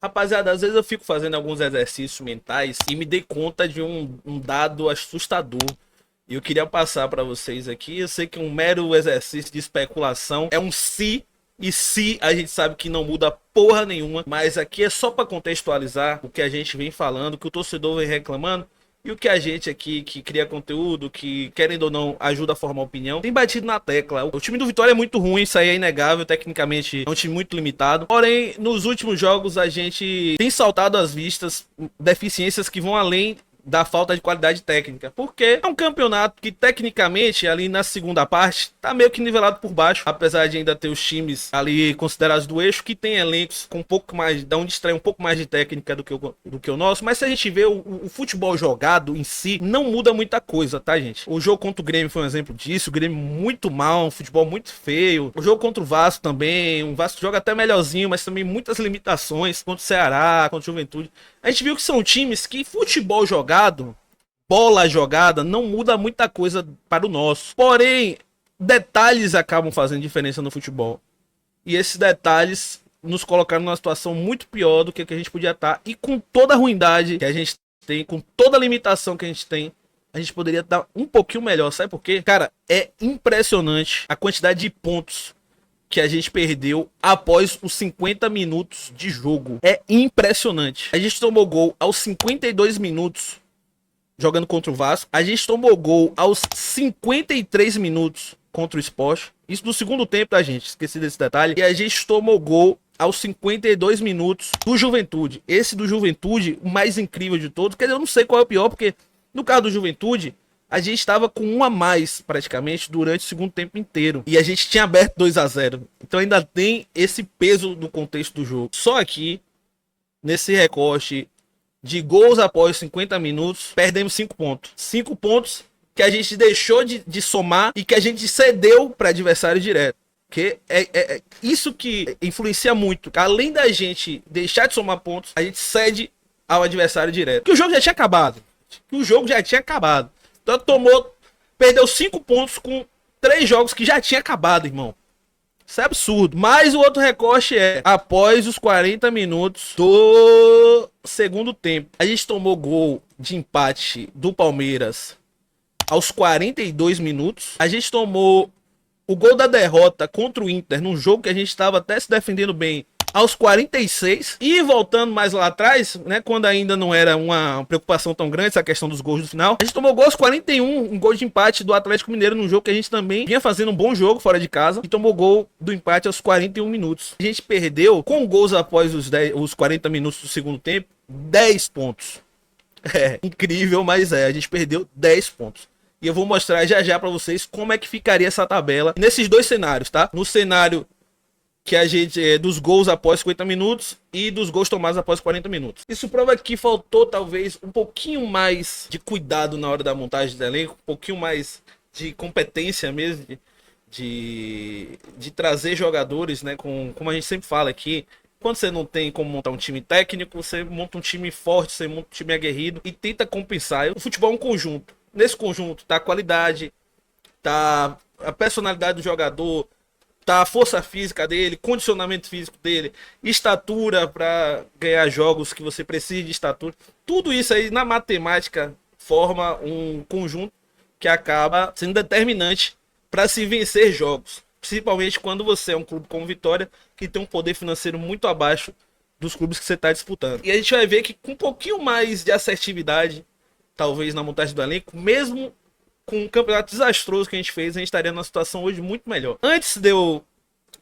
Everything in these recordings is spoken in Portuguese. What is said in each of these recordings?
Rapaziada, às vezes eu fico fazendo alguns exercícios mentais e me dei conta de um dado assustador. E eu queria passar para vocês aqui. Eu sei que um mero exercício de especulação é um se, e se a gente sabe que não muda porra nenhuma. Mas aqui é só para contextualizar o que a gente vem falando, o que o torcedor vem reclamando. E o que a gente aqui, que cria conteúdo, que querendo ou não ajuda a formar opinião, tem batido na tecla. O time do Vitória é muito ruim, isso aí é inegável, tecnicamente é um time muito limitado. Porém, nos últimos jogos a gente tem saltado às vistas deficiências que vão além da falta de qualidade técnica, porque é um campeonato que tecnicamente ali na segunda parte tá meio que nivelado por baixo, apesar de ainda ter os times ali considerados do eixo que tem elencos com um pouco mais, da onde extrai um pouco mais de técnica do que o nosso. Mas se a gente vê o futebol jogado em si, não muda muita coisa, tá, gente? O jogo contra o Grêmio foi um exemplo disso, o Grêmio muito mal, um futebol muito feio. O jogo contra o Vasco também, o Vasco joga até melhorzinho, mas também muitas limitações contra o Ceará, contra o Juventude. A gente viu que são times que futebol jogado, bola jogada, não muda muita coisa para o nosso. Porém, detalhes acabam fazendo diferença no futebol. E esses detalhes nos colocaram numa situação muito pior do que a gente podia estar. E com toda a ruindade que a gente tem, com toda a limitação que a gente tem, a gente poderia estar um pouquinho melhor. Sabe por quê? Cara, é impressionante a quantidade de pontos que a gente perdeu após os 50 minutos de jogo. É impressionante. A gente tomou gol aos 52 minutos jogando contra o Vasco. A gente tomou gol aos 53 minutos contra o Sport. Isso no segundo tempo, tá, gente? Esqueci desse detalhe. E a gente tomou gol aos 52 minutos do Juventude. Esse do Juventude, o mais incrível de todos. Quer dizer, eu não sei qual é o pior, porque no caso do Juventude, a gente estava com um a mais, praticamente, durante o segundo tempo inteiro. E a gente tinha aberto 2-0. Então ainda tem esse peso no contexto do jogo. Só aqui, nesse recorte de gols após 50 minutos, perdemos 5 pontos. 5 pontos que a gente deixou de somar e que a gente cedeu para adversário direto. Que é isso que influencia muito. Além da gente deixar de somar pontos, a gente cede ao adversário direto. Que o jogo já tinha acabado. Então perdeu 5 pontos com 3 jogos que já tinha acabado, irmão. Isso é absurdo. Mas o outro recorte é, após os 40 minutos do segundo tempo, a gente tomou gol de empate do Palmeiras aos 42 minutos. A gente tomou o gol da derrota contra o Inter, num jogo que a gente estava até se defendendo bem, aos 46, e voltando mais lá atrás, né, quando ainda não era uma preocupação tão grande essa questão dos gols do final, a gente tomou gol aos 41, um gol de empate do Atlético Mineiro num jogo que a gente também vinha fazendo um bom jogo fora de casa, e tomou gol do empate aos 41 minutos. A gente perdeu, com gols após os 40 minutos do segundo tempo, 10 pontos. É incrível, mas a gente perdeu 10 pontos. E eu vou mostrar já já pra vocês como é que ficaria essa tabela nesses dois cenários, tá? No cenário que a gente dos gols após 50 minutos e dos gols tomados após 40 minutos. Isso prova que faltou talvez um pouquinho mais de cuidado na hora da montagem do elenco, um pouquinho mais de competência mesmo, de trazer jogadores, né, como a gente sempre fala aqui. Quando você não tem como montar um time técnico, você monta um time forte, você monta um time aguerrido e tenta compensar. O futebol é um conjunto. Nesse conjunto tá a qualidade, tá a personalidade do jogador, tá a força física dele, condicionamento físico dele, estatura para ganhar jogos que você precisa de estatura. Tudo isso aí na matemática forma um conjunto que acaba sendo determinante para se vencer jogos. Principalmente quando você é um clube como Vitória, que tem um poder financeiro muito abaixo dos clubes que você está disputando. E a gente vai ver que com um pouquinho mais de assertividade, talvez na montagem do elenco, mesmo com um campeonato desastroso que a gente fez, a gente estaria numa situação hoje muito melhor. Antes de eu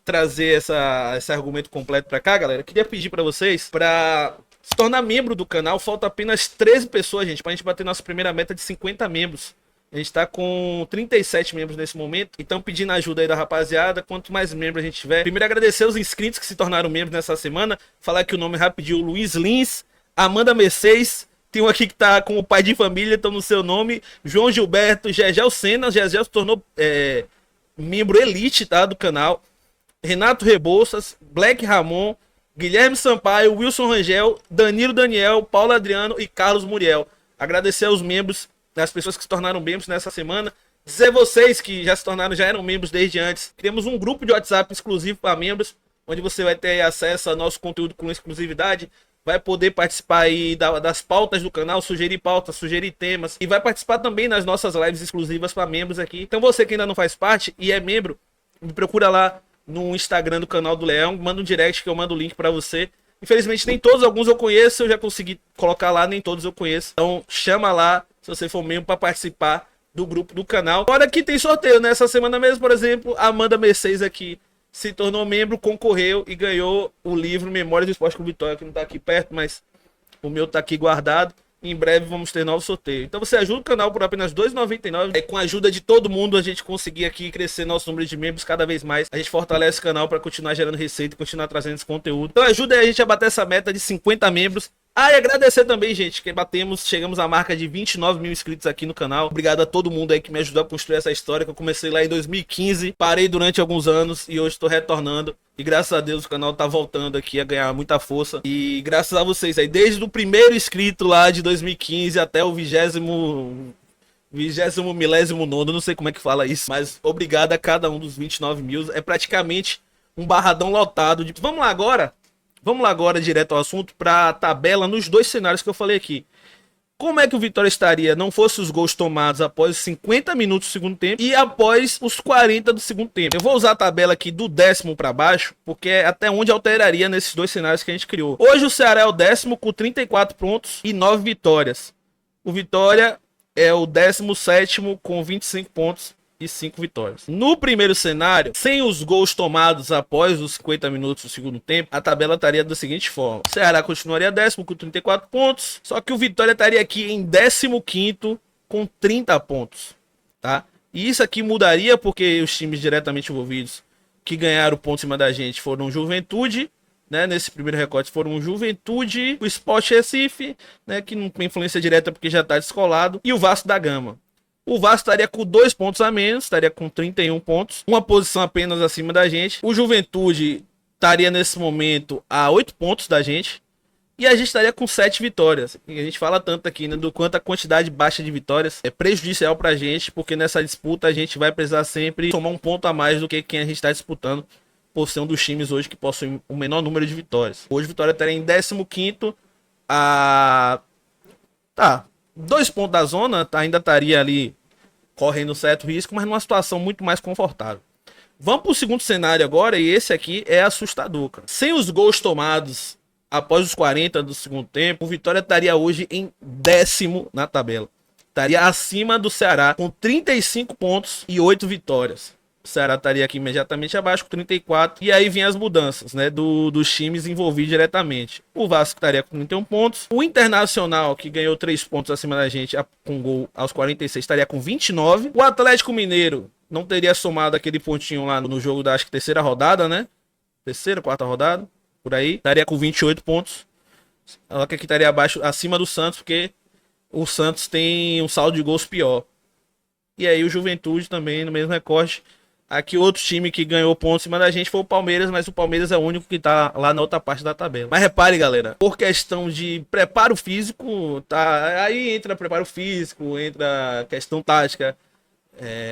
trazer esse argumento completo para cá, galera, queria pedir para vocês para se tornar membro do canal. Falta apenas 13 pessoas, gente, para a gente bater nossa primeira meta de 50 membros. A gente tá com 37 membros nesse momento, então pedindo ajuda aí da rapaziada. Quanto mais membros a gente tiver. Primeiro agradecer os inscritos que se tornaram membros nessa semana. Falar que o nome rapidinho: Luiz Lins, Amanda Mercedes. Tem um aqui que tá com o pai de família, então no seu nome, João Gilberto, Gegel Sena. Gegel se tornou membro elite, tá, do canal. Renato Rebouças, Black Ramon, Guilherme Sampaio, Wilson Rangel, Danilo Daniel, Paulo Adriano e Carlos Muriel. Agradecer aos membros, as pessoas que se tornaram membros nessa semana. Dizer vocês que já se tornaram, já eram membros desde antes. Criamos um grupo de WhatsApp exclusivo para membros, onde você vai ter acesso ao nosso conteúdo com exclusividade. Vai poder participar aí das pautas do canal, sugerir pautas, sugerir temas. E vai participar também nas nossas lives exclusivas para membros aqui. Então você que ainda não faz parte e é membro, me procura lá no Instagram do canal do Leão. Manda um direct que eu mando o link para você. Infelizmente nem todos, alguns eu conheço, eu já consegui colocar lá, nem todos eu conheço. Então chama lá, se você for membro, para participar do grupo do canal. Agora que tem sorteio, nessa semana mesmo, por exemplo, a Amanda Mercedes aqui se tornou membro, concorreu e ganhou o livro Memórias do Esporte Clube Vitória, que não tá aqui perto, mas o meu tá aqui guardado. Em breve vamos ter novo sorteio. Então você ajuda o canal por apenas R$ 2,99. Com a ajuda de todo mundo, a gente conseguir aqui crescer nosso número de membros cada vez mais. A gente fortalece o canal para continuar gerando receita e continuar trazendo esse conteúdo. Então ajuda aí a gente a bater essa meta de 50 membros. E agradecer também, gente, que chegamos à marca de 29 mil inscritos aqui no canal. Obrigado a todo mundo aí que me ajudou a construir essa história, que eu comecei lá em 2015, parei durante alguns anos e hoje estou retornando. E graças a Deus o canal tá voltando aqui a ganhar muita força. E graças a vocês aí, desde o primeiro inscrito lá de 2015 até o 20º, não sei como é que fala isso, mas obrigado a cada um dos 29 mil. É praticamente um barradão lotado de... Vamos lá agora direto ao assunto, para a tabela nos dois cenários que eu falei aqui. Como é que o Vitória estaria não fosse os gols tomados após os 50 minutos do segundo tempo e após os 40 do segundo tempo? Eu vou usar a tabela aqui do 10º para baixo, porque é até onde alteraria nesses dois cenários que a gente criou. Hoje o Ceará é o 10º com 34 pontos e 9 vitórias. O Vitória é o 17º com 25 pontos e 5 vitórias. No primeiro cenário, sem os gols tomados após os 50 minutos do segundo tempo, a tabela estaria da seguinte forma: o Ceará continuaria 10º com 34 pontos, só que o Vitória estaria aqui em 15º com 30 pontos, tá? E isso aqui mudaria porque os times diretamente envolvidos que ganharam pontos em cima da gente foram o Juventude, né? Nesse primeiro recorte foram o Juventude, o Sport Recife, né? Que não tem influência direta porque já está descolado, e o Vasco da Gama. O Vasco estaria com 2 pontos a menos, estaria com 31 pontos, uma posição apenas acima da gente. O Juventude estaria nesse momento a 8 pontos da gente. E a gente estaria com 7 vitórias. E a gente fala tanto aqui, né, do quanto a quantidade baixa de vitórias é prejudicial pra gente, porque nessa disputa a gente vai precisar sempre somar um ponto a mais do que quem a gente está disputando, por ser um dos times hoje que possui o menor número de vitórias. Hoje o Vitória estaria em 15º, a... 2 pontos da zona, ainda estaria ali correndo certo risco, mas numa situação muito mais confortável. Vamos para o segundo cenário agora, e esse aqui é assustador, cara. Sem os gols tomados após os 40 do segundo tempo, o Vitória estaria hoje em 10º na tabela. Estaria acima do Ceará, com 35 pontos e 8 vitórias. O Ceará estaria aqui imediatamente abaixo, com 34. E aí vem as mudanças, né, dos times envolvidos diretamente. O Vasco estaria com 31 pontos. O Internacional, que ganhou 3 pontos acima da gente, com gol aos 46, estaria com 29. O Atlético Mineiro não teria somado aquele pontinho lá no jogo da, acho que, terceira rodada, né? Terceira, quarta rodada, por aí. Estaria com 28 pontos. Ela que aqui estaria abaixo, acima do Santos, porque o Santos tem um saldo de gols pior. E aí o Juventude também, no mesmo recorte. Aqui outro time que ganhou pontos em cima da gente foi o Palmeiras, mas o Palmeiras é o único que tá lá na outra parte da tabela. Mas repare, galera, por questão de preparo físico, tá? Aí entra preparo físico, entra questão tática.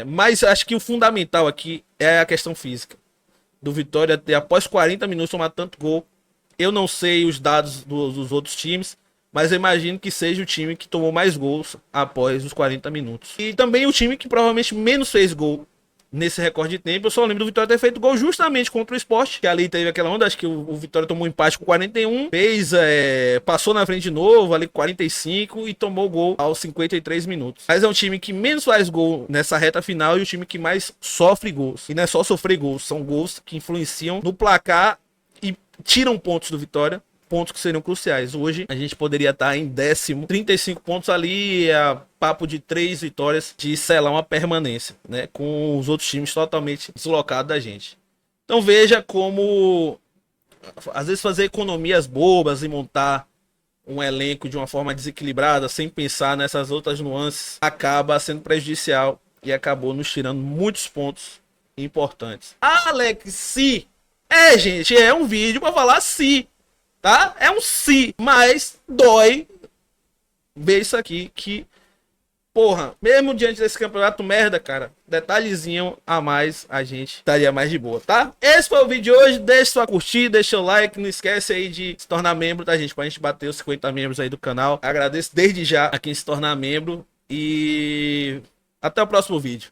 Mas acho que o fundamental aqui é a questão física. Do Vitória ter, após 40 minutos, tomar tanto gol. Eu não sei os dados dos outros times, mas eu imagino que seja o time que tomou mais gols após os 40 minutos. E também o time que provavelmente menos fez gol nesse recorde de tempo. Eu só lembro do Vitória ter feito gol justamente contra o Sport, que ali teve aquela onda, acho que o Vitória tomou um empate com 41, passou na frente de novo, ali com 45 e tomou gol aos 53 minutos. Mas é um time que menos faz gol nessa reta final e o time que mais sofre gols. E não é só sofrer gols, são gols que influenciam no placar e tiram pontos do Vitória. Pontos que seriam cruciais. Hoje a gente poderia estar em 10º, 35 pontos ali, papo de 3 vitórias de selar uma permanência, né? Com os outros times totalmente deslocados da gente. Então veja como às vezes fazer economias bobas e montar um elenco de uma forma desequilibrada, sem pensar nessas outras nuances, acaba sendo prejudicial e acabou nos tirando muitos pontos importantes. Alex, se gente, é um vídeo para falar se. Tá? É um se, mas dói ver isso aqui, que porra, mesmo diante desse campeonato merda, cara, detalhezinho a mais, a gente estaria mais de boa, tá? Esse foi o vídeo de hoje. Deixa sua curtida, deixa o like. Não esquece aí de se tornar membro, tá, gente? Pra gente bater os 50 membros aí do canal. Agradeço desde já a quem se tornar membro. E até o próximo vídeo.